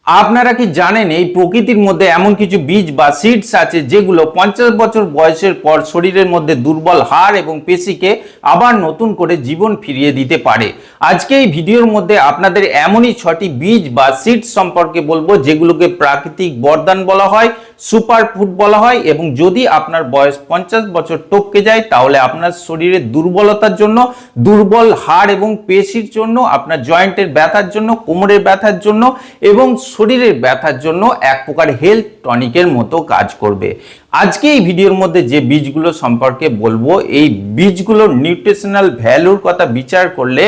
আপনারা কি জানেন এই প্রকৃতির মধ্যে এমন কিছু বীজ বা সিডস আছে যেগুলো 50 বছর বয়সের পর শরীরের মধ্যে দুর্বল হাড় এবং পেশিকে আবার নতুন করে জীবন ফিরিয়ে দিতে পারে। আজকে এই ভিডিওর মধ্যে আপনাদের এমনই 6টি বীজ বা সিডস সম্পর্কে বলবো যেগুলোকে প্রাকৃতিক বরদান বলা হয়, সুপার ফুড বলা হয় এবং যদি আপনার বয়স 50 বছর টপকে যায় তাহলে আপনার শরীরের দুর্বলতার জন্য, দুর্বল হাড় এবং পেশির জন্য, আপনার জয়েন্টের ব্যথার জন্য, কোমরের ব্যথার জন্য এবং শরীরের ব্যথার জন্য এক প্রকার হেলথ টনিকের মতো কাজ করবে। আজকে এই ভিডিওর মধ্যে যে বীজগুলো সম্পর্কে বলবো, এই বীজগুলোর নিউট্রিশনাল ভ্যালুর কথা বিচার করলে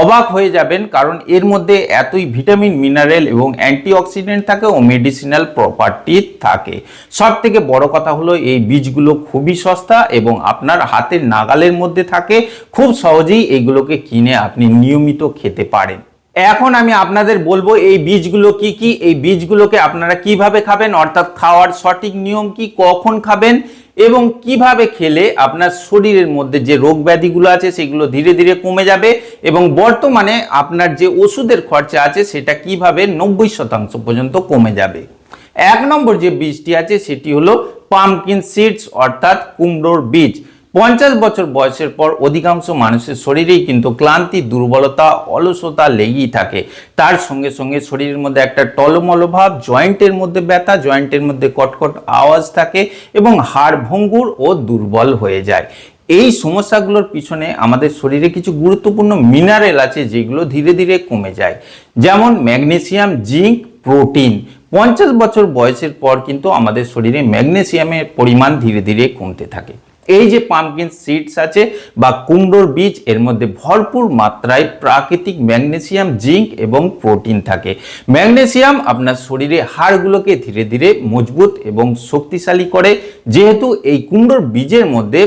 অবাক হয়ে যাবেন, কারণ এর মধ্যে এতই ভিটামিন, মিনারেল এবং অ্যান্টিঅক্সিডেন্ট থাকে ও মেডিসিনাল প্রপার্টি থাকে। সব থেকে বড় কথা হলো এই বীজগুলো খুবই সস্তা এবং আপনার হাতের নাগালের মধ্যে থাকে। খুব সহজেই এইগুলোকে কিনে আপনি নিয়মিত খেতে পারেন। এখন আমি আপনাদের বলবো এই বীজগুলো কি কি, এই বীজগুলোকে আপনারা কিভাবে খাবেন, অর্থাৎ খাওয়ার সঠিক নিয়ম কি, কখন খাবেন এবং কিভাবে খেলে আপনার শরীরের মধ্যে যে রোগ ব্যাধিগুলো আছে সেগুলো ধীরে ধীরে কমে যাবে এবং বর্তমানে আপনার যে ওষুধের খরচা আছে সেটা কিভাবে 90% পর্যন্ত কমে যাবে। এক নম্বর যে বীজটি আছে সেটি হলো পামকিন সিডস অর্থাৎ কুমড়োর বীজ। 50 বছর বয়সের পর অধিকাংশ মানুষের শরীরেই কিন্তু ক্লান্তি, দুর্বলতা, অলসতা লেগেই থাকে। তার সঙ্গে সঙ্গে শরীরের মধ্যে একটা টলমলো ভাব, জয়েন্টের মধ্যে ব্যথা, জয়েন্টের মধ্যে কটকট আওয়াজ থাকে এবং হাড় ভঙ্গুর ও দুর্বল হয়ে যায়। এই সমস্যাগুলোর পিছনে আমাদের শরীরে কিছু গুরুত্বপূর্ণ মিনারেল আছে যেগুলো ধীরে ধীরে কমে যায়, যেমন ম্যাগনেসিয়াম, জিঙ্ক, প্রোটিন। 50 বছর বয়সের পর কিন্তু আমাদের শরীরে ম্যাগনেসিয়ামের পরিমাণ ধীরে ধীরে কমতে থাকে। এই যে পামকিন সিডস আছে বা কুমড়োর বীজ, এর মধ্যে ভরপুর মাত্রায় প্রাকৃতিক ম্যাগনেসিয়াম, জিঙ্ক এবং প্রোটিন থাকে। ম্যাগনেসিয়াম আপনার শরীরে হাড়গুলোকে ধীরে ধীরে মজবুত এবং শক্তিশালী করে। যেহেতু এই কুমড়োর বীজের মধ্যে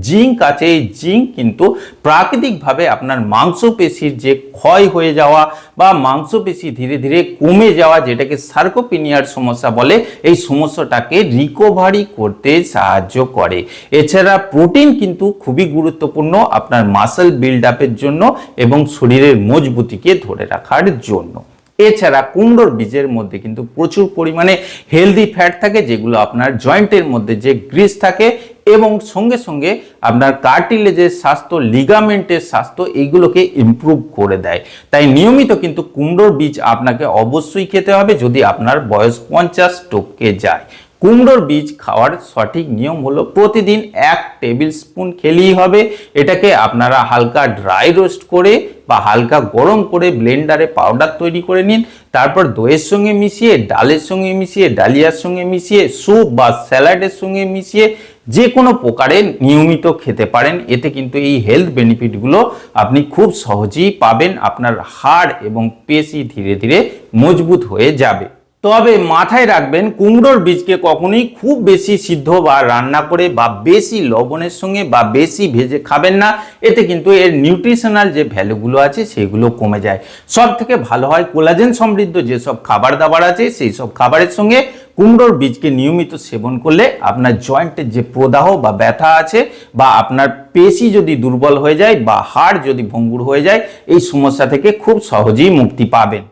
জিঙ্ক আছে, এই জিঙ্ক কিন্তু প্রাকৃতিকভাবে আপনার মাংসপেশির যে ক্ষয় হয়ে যাওয়া বা মাংসপেশি ধীরে ধীরে কমে যাওয়া, যেটাকে সার্কোপিনিয়ার সমস্যা বলে, এই সমস্যাটাকে রিকভারি করতে সাহায্য করে। এছাড়া প্রোটিন কিন্তু খুবই গুরুত্বপূর্ণ আপনার মাসল বিল্ড আপের জন্য এবং শরীরের মজবুতিকে ধরে রাখার জন্য। এছাড়া কুমড়োর বীজের মধ্যে কিন্তু প্রচুর পরিমাণে হেলদি ফ্যাট থাকে যেগুলো আপনার জয়েন্টের মধ্যে যে গ্রিস থাকে এবং সঙ্গে সঙ্গে আপনার কার্টিলেজের স্বাস্থ্য, লিগামেন্টের স্বাস্থ্য, এইগুলোকে ইমপ্রুভ করে দেয়। তাই নিয়মিত কিন্তু কুমড়োর বীজ আপনাকে অবশ্যই খেতে হবে যদি আপনার বয়স 50 টপকে যায়। কুমড়োর বীজ খাওয়ার সঠিক নিয়ম হলো প্রতিদিন 1 টেবিল স্পুন খেলেই হবে। এটাকে আপনারা হালকা ড্রাই রোস্ট করে বা হালকা গরম করে ব্লেন্ডারে পাউডার তৈরি করে নিন। তারপর দইয়ের সঙ্গে মিশিয়ে, ডালের সঙ্গে মিশিয়ে, ডালিয়ার সঙ্গে মিশিয়ে, স্যুপ বা স্যালাডের সঙ্গে মিশিয়ে যে কোনো প্রকারে নিয়মিত খেতে পারেন। এতে কিন্তু এই হেলথ বেনিফিটগুলো আপনি খুব সহজেই পাবেন। আপনার হাড় এবং পেশি ধীরে ধীরে মজবুত হয়ে যাবে। তবে মাথায় রাখবেন, কুমড়োর বীজকে কখনোই খুব বেশি সিদ্ধ বা রান্না করে বা বেশি লবণের সঙ্গে বা বেশি ভেজে খাবেন না। এতে কিন্তু এর নিউট্রিশনাল যে ভ্যালুগুলো আছে সেগুলো কমে যায়। সব থেকে ভালো হয় কোলাজেন সমৃদ্ধ যেসব খাবার দাবার আছে সেই সব খাবারের সঙ্গে কুমড়োর বীজকে নিয়মিত সেবন করলে আপনার জয়েন্টের যে প্রদাহ বা ব্যথা আছে বা আপনার পেশি যদি দুর্বল হয়ে যায় বা হাড় যদি ভঙ্গুর হয়ে যায়, এই সমস্যা থেকে খুব সহজেই মুক্তি পাবেন।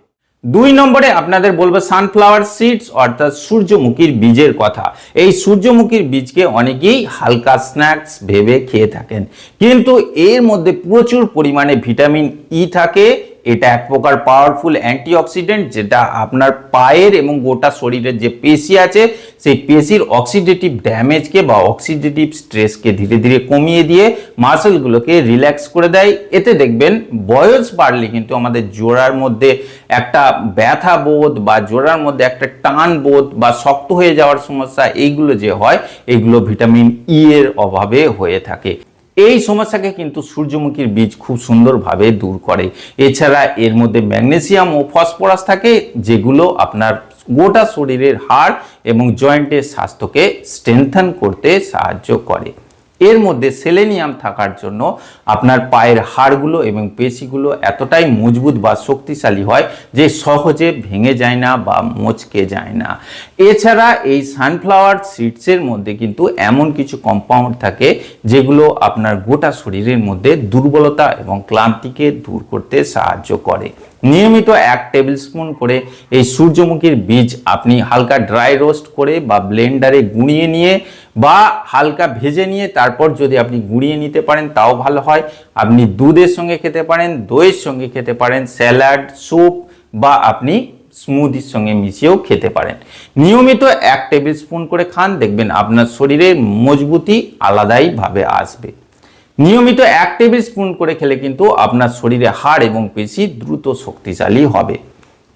2 নম্বরে আপনাদের বলবো সানফ্লাওয়ার সিডস অর্থাৎ সূর্যমুখীর বীজের কথা। এই সূর্যমুখীর বীজকে অনেকেই হালকা স্ন্যাক্স ভেবে খেয়ে থাকেন, কিন্তু এর মধ্যে প্রচুর পরিমাণে ভিটামিন ই থাকে। এটা এক প্রকার পাওয়ারফুল অ্যান্টিঅক্সিডেন্ট যেটা আপনার পায়ের এবং গোটা শরীরের যে পেশি আছে সেই পেশির অক্সিডেটিভ ড্যামেজকে বা অক্সিডেটিভ স্ট্রেসকে ধীরে ধীরে কমিয়ে দিয়ে মাসলগুলোকে রিল্যাক্স করে দেয়। এতে দেখবেন বয়স বাড়লে কিন্তু আমাদের জোড়ার মধ্যে একটা ব্যথা বোধ বা জোড়ার মধ্যে একটা টান বোধ বা শক্ত হয়ে যাওয়ার সমস্যা, এইগুলো যে হয় এইগুলো ভিটামিন ই এর অভাবে হয়ে থাকে। এই সমস্যাকে কিন্তু সূর্যমুখীর বীজ খুব সুন্দরভাবে দূর করে। এছাড়া এর মধ্যে ম্যাগনেসিয়াম ও ফসফরাস থাকে যেগুলো আপনার গোটা শরীরের হাড় এবং জয়েন্টের স্বাস্থ্যকে স্ট্রেংথেন করতে সাহায্য করে। এর মধ্যে সেলেনিয়াম থাকার জন্য আপনার পায়ের হাড়গুলো এবং পেশিগুলো এতটাই মজবুত বা শক্তিশালী হয় যে সহজে ভেঙে যায় না বা মচকে যায় না। এছাড়া এই সানফ্লাওয়ার সিডসের মধ্যে কিন্তু এমন কিছু কম্পাউন্ড থাকে যেগুলো আপনার গোটা শরীরের মধ্যে দুর্বলতা এবং ক্লান্তিকে দূর করতে সাহায্য করে। নিয়মিত 1 টেবিল স্পুন করে এই সূর্যমুখীর বীজ আপনি হালকা ড্রাই রোস্ট করে বা ব্লেন্ডারে গুঁড়িয়ে নিয়ে বা হালকা ভেজে নিয়ে তারপর যদি আপনি গুঁড়িয়ে নিতে পারেন তাও ভালো হয়। আপনি দুধের সঙ্গে খেতে পারেন, দইয়ের সঙ্গে খেতে পারেন, স্যালাড, স্যুপ বা আপনি স্মুদির সঙ্গে মিশিয়েও খেতে পারেন। নিয়মিত 1 টেবিল স্পুন করে খান, দেখবেন আপনার শরীরের মজবুতি আলাদাইভাবে আসবে। নিয়মিত 1 টেবিল স্পুন করে খেলে কিন্তু আপনার শরীরে হাড় এবং পেশি দ্রুত শক্তিশালী হবে।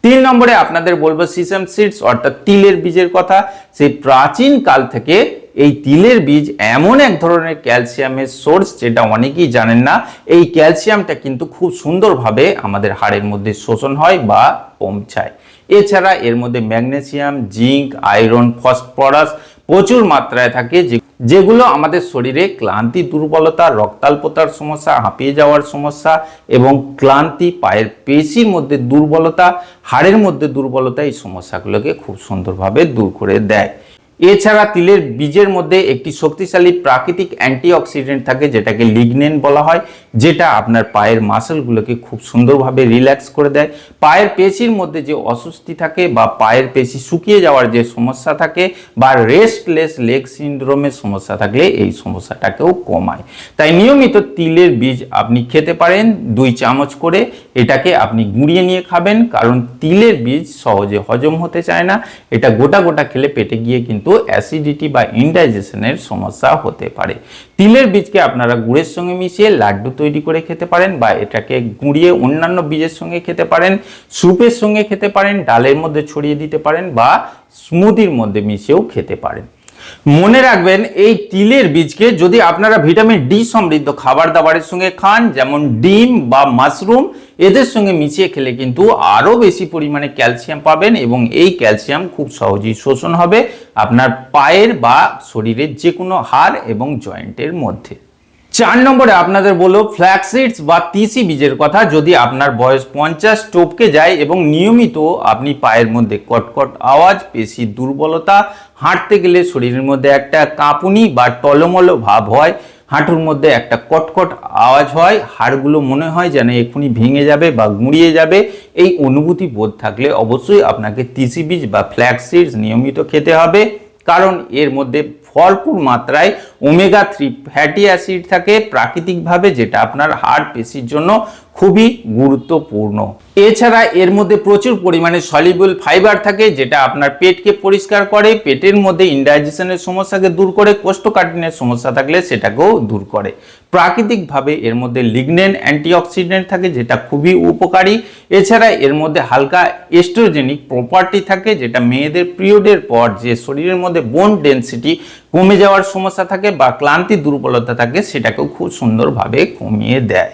3 নম্বরে আপনাদের বলবো সিসাম সিডস অর্থাৎ তিলের বীজের কথা। সেই প্রাচীন কাল থেকে এই তিলের বীজ এমন এক ধরনের ক্যালসিয়ামের সোর্স যেটা অনেকেই জানেন না। এই ক্যালসিয়ামটা কিন্তু খুব সুন্দরভাবে আমাদের হাড়ের মধ্যে শোষণ হয় বা পৌঁছায়। এছাড়া এর মধ্যে ম্যাগনেসিয়াম, জিঙ্ক, আয়রন, ফসফরাস প্রচুর মাত্রায় থাকে, যেগুলো আমাদের শরীরে ক্লান্তি, দুর্বলতা, রক্তাল্পতার সমস্যা, হাঁপিয়ে যাওয়ার সমস্যা এবং ক্লান্তি, পায়ের পেশির মধ্যে দুর্বলতা, হাড়ের মধ্যে দুর্বলতা, এই সমস্যাগুলোকে খুব সুন্দরভাবে দূর করে দেয়। এছাড়া তিলের বীজের মধ্যে একটি শক্তিশালী প্রাকৃতিক অ্যান্টিঅক্সিডেন্ট থাকে যেটাকে লিগনেন বলা হয়, যেটা আপনার পায়ের মাসলগুলোকে খুব সুন্দরভাবে রিল্যাক্স করে দেয়। পায়ের পেশির মধ্যে যে অস্বস্তি থাকে বা পায়ের পেশি শুকিয়ে যাওয়ার যে সমস্যা থাকে বা রেস্টলেস লেগ সিন্ড্রোমের সমস্যা থাকলে এই সমস্যাটাকেও কমায়। তাই নিয়মিত তিলের বীজ আপনি খেতে পারেন 2 চামচ করে। এটাকে আপনি গুঁড়িয়ে নিয়ে খাবেন, কারণ তিলের বীজ সহজে হজম হতে চায় না। এটা গোটা গোটা খেলে পেটে গিয়ে কিন্তু অ্যাসিডিটি বা ইনডাইজেশনের সমস্যা হতে পারে। তিলের বীজকে আপনারা গুড়ের সঙ্গে মিশিয়ে লাড্ডু তৈরি করে খেতে পারেন বা এটাকে গুঁড়িয়ে অন্যান্য বীজের সঙ্গে খেতে পারেন, স্যুপের সঙ্গে খেতে পারেন, ডালের মধ্যে ছড়িয়ে দিতে পারেন বা স্মুদির মধ্যে মিশিয়েও খেতে পারেন। মনে রাখবেন, এই তিলের বীজকে যদি আপনারা ভিটামিন ডি সমৃদ্ধ খাবার দাবারের সঙ্গে খান, যেমন ডিম বা মাশরুম, এদের সঙ্গে মিশিয়ে খেলে কিন্তু আরো বেশি পরিমাণে ক্যালসিয়াম পাবেন এবং এই ক্যালসিয়াম খুব সহজেই শোষণ হবে আপনার পায়ের বা শরীরের যে কোনো হাড় এবং জয়েন্টের মধ্যে। 4 নম্বরে আপনাদের বলবো ফ্ল্যাক্স সিডস বা তিসি বীজের কথা। যদি আপনার বয়স 50 টপকে যায় এবং নিয়মিত আপনি পায়ের মধ্যে কটকট আওয়াজ, পেশি দুর্বলতা, হাঁটতে গেলে শরীরের মধ্যে একটা কাঁপুনি বা টলমলো ভাব হয়, হাঁটুর মধ্যে একটা কটকট আওয়াজ হয়, হাড়গুলো মনে হয় যেন এক্ষুনি ভেঙে যাবে বা গুঁড়িয়ে যাবে, এই অনুভূতি বোধ থাকলে অবশ্যই আপনাকে তিসি বীজ বা ফ্ল্যাক্স সিডস নিয়মিত খেতে হবে, কারণ এর মধ্যে ভরপুর মাত্রায় ওমেগা 3 ফ্যাটি অ্যাসিড থাকে প্রাকৃতিকভাবে, যেটা আপনার হাড় পেশির জন্য খুবই গুরুত্বপূর্ণ। এছাড়া এর মধ্যে প্রচুর পরিমাণে সলিউবল ফাইবার থাকে, যেটা আপনার পেটকে পরিষ্কার করে, পেটের মধ্যে ইনডাইজেশনের সমস্যাকে দূর করে, কোষ্ঠকাঠিন্যের সমস্যা থাকলে সেটাকেও দূর করে। প্রাকৃতিকভাবে এর মধ্যে লিগনেন অ্যান্টিঅক্সিডেন্ট থাকে, যেটা খুবই উপকারী। এছাড়া এর মধ্যে হালকা এস্ট্রোজেনিক প্রপার্টি থাকে, যেটা মেয়েদের পিরিয়ডের পর যে শরীরের মধ্যে বোন ডেনসিটি কমে যাওয়ার সমস্যা থাকে বা ক্লান্তি, দুর্বলতা থাকে, সেটাকেও খুব সুন্দরভাবে কমিয়ে দেয়।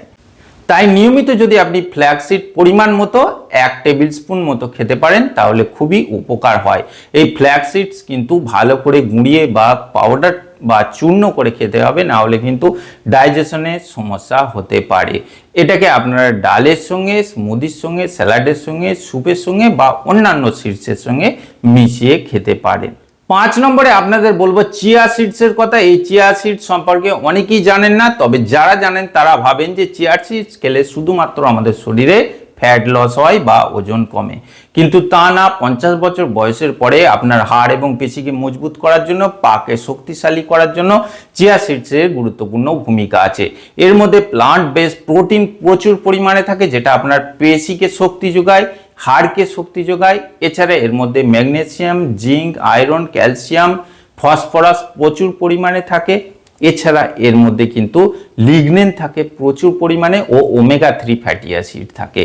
তাই নিয়মিত যদি আপনি ফ্ল্যাক্সিড পরিমাণ মতো 1 টেবিল স্পুন মতো খেতে পারেন তাহলে খুবই উপকার হয়। এই ফ্ল্যাক্সিডস কিন্তু ভালো করে গুঁড়িয়ে বা পাউডার বা চূর্ণ করে খেতে হবে, না হলে কিন্তু ডাইজেশনের সমস্যা হতে পারে। এটাকে আপনারা ডালের সঙ্গে, স্মুদির সঙ্গে, স্যালাডের সঙ্গে, স্যুপের সঙ্গে বা অন্যান্য সিডসের সঙ্গে মিশিয়ে খেতে পারেন। 5 নম্বরে আপনাদের বলবো চিয়া সিডসের কথা। এই চিয়া সিডস সম্পর্কে অনেকেই জানেন না, তবে যারা জানেন তারা ভাবেন যে চিয়া সিডস খেলে শুধুমাত্র আমাদের শরীরে ফ্যাট লস হয় বা ওজন কমে, কিন্তু তা না। 50 বছর বয়সের পরে আপনার হাড় এবং পেশিকে মজবুত করার জন্য, পাকে শক্তিশালী করার জন্য চিয়া সিডসের গুরুত্বপূর্ণ ভূমিকা আছে। এর মধ্যে প্লান্ট বেস প্রোটিন প্রচুর পরিমাণে থাকে, যেটা আপনার পেশিকে শক্তি যোগায়, হাড়কে শক্তি যোগায়। এছাড়া এর মধ্যে magnesium, zinc, iron, calcium, phosphorus প্রচুর পরিমাণে থাকে। এছাড়া এর মধ্যে কিন্তু লিগনেন থাকে প্রচুর পরিমাণে ও ওমেগা 3 ফ্যাটি অ্যাসিড থাকে,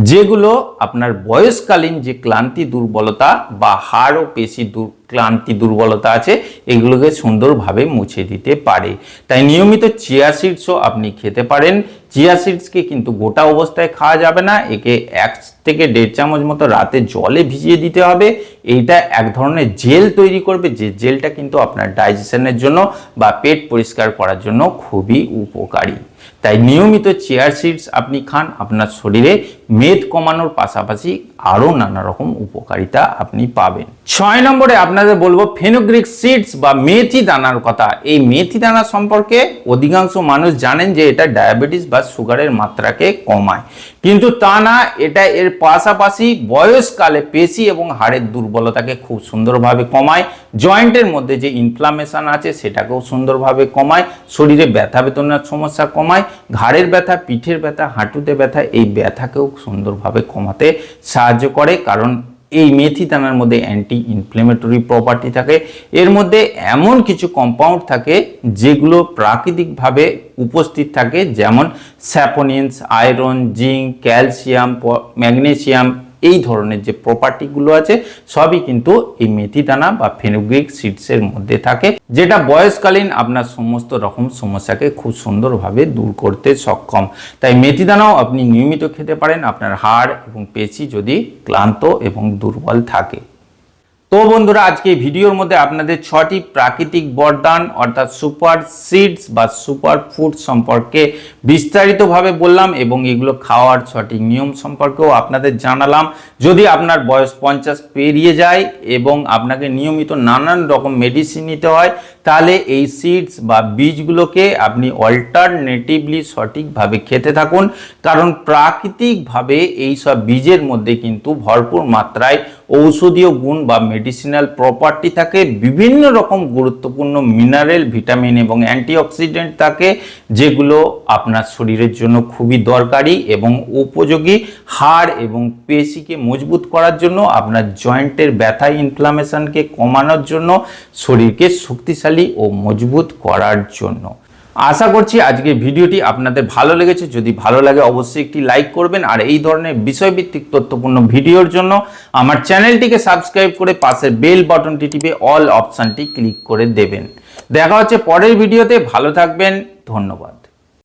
যেগুলো আপনার বয়সকালীন যে ক্লান্তি, দুর্বলতা বা হাড় ও পেশি ক্লান্তি, দুর্বলতা আছে এগুলোকে সুন্দরভাবে মুছে দিতে পারে। তাই নিয়মিত চিয়া সিডসও আপনি খেতে পারেন। চিয়া সিডসকে কিন্তু গোটা অবস্থায় খাওয়া যাবে না, একে 1 থেকে 1.5 চামচ মতো রাতে জলে ভিজিয়ে দিতে হবে। এইটা এক ধরনের জেল তৈরি করবে, যে জেলটা কিন্তু আপনার ডাইজেশনের জন্য বা পেট পরিষ্কার করার জন্য খুবই উপকারী। তাই নিয়মিত চিয়া সিডস আপনি খান, আপনার শরীরে মেদ কমানোর পাশাপাশি আরও নানা রকম উপকারিতা আপনি পাবেন। 6 নম্বরে আপনাদের বলবো ফেনুগ্রিক সিডস বা মেথি দানার কথা। এই মেথি দানা সম্পর্কে অধিকাংশ মানুষ জানেন যে এটা ডায়াবেটিস বা সুগারের মাত্রাকে কমায়, কিন্তু তা না, এটা এর পাশাপাশি বয়সকালে পেশি এবং হাড়ের দুর্বলতাকে খুব সুন্দরভাবে কমায়, জয়েন্টের মধ্যে যে ইনফ্লামেশন আছে সেটাকেও সুন্দরভাবে কমায়, শরীরে ব্যথা বেদনার সমস্যা কমায়, ঘাড়ের ব্যথা, পিঠের ব্যথা, হাঁটুতে ব্যথা, এই ব্যথাকেও সুন্দরভাবে কমাতে সাহায্য করে। কারণ এই মেথি দানার মধ্যে অ্যান্টি ইনফ্লেমেটরি প্রপার্টি থাকে, এর মধ্যে এমন কিছু কম্পাউন্ড থাকে যেগুলো প্রাকৃতিকভাবে উপস্থিত থাকে, যেমন saponins, iron, zinc, calcium, magnesium, এই ধরনের যে প্রপার্টিগুলো আছে সবই কিন্তু এই মেথি দানা বা ফেনুগ্রিক সিডসের মধ্যে থাকে, যেটা বয়সকালীন আপনার সমস্ত রকম সমস্যাকে খুব সুন্দরভাবে দূর করতে সক্ষম। তাই মেথি দানাও আপনি নিয়মিত খেতে পারেন আপনার হাড় এবং পেশি যদি ক্লান্ত এবং দুর্বল থাকে। তো বন্ধুরা, আজকে এই ভিডিওর মধ্যে আপনাদের 6টি প্রাকৃতিক বরদান অর্থাৎ সুপার সিডস বা সুপার ফুড সম্পর্কে বিস্তারিতভাবে বললাম এবং এগুলো খাওয়ার সঠিক নিয়ম সম্পর্কেও আপনাদের জানালাম। যদি আপনার বয়স 50 পেরিয়ে যায় এবং আপনাকে নিয়মিত নানান রকম মেডিসিন নিতে হয়, তাহলে এই সিডস বা বীজগুলোকে আপনি অল্টারনেটিভলি সঠিকভাবে খেতে থাকুন। কারণ প্রাকৃতিকভাবে এই সব বীজের মধ্যে কিন্তু ভরপুর মাত্রায় ঔষধীয় গুণ বা মেডিসিনাল প্রপার্টি থাকে, বিভিন্ন রকম গুরুত্বপূর্ণ মিনারেল, ভিটামিন এবং অ্যান্টিঅক্সিডেন্ট থাকে, যেগুলো আপনার শরীরের জন্য খুবই দরকারি এবং উপযোগী। হাড় এবং পেশিকে মজবুত করার জন্য, আপনার জয়েন্টের ব্যথা ইনফ্লামেশনকে কমানোর জন্য, শরীরকে শক্তিশালী ও মজবুত করার জন্য। আশা করছি আজকের ভিডিওটি আপনাদের ভালো লেগেছে। যদি ভালো লাগে অবশ্যই একটি লাইক করবেন, আর এই ধরনের বিষয়ভিত্তিক তথ্যপূর্ণ ভিডিওর জন্য আমার চ্যানেলটিকে সাবস্ক্রাইব করে পাশের বেল বাটনটি টিপে অল অপশানটি ক্লিক করে দেবেন। দেখা হচ্ছে পরের ভিডিওতে। ভালো থাকবেন, ধন্যবাদ।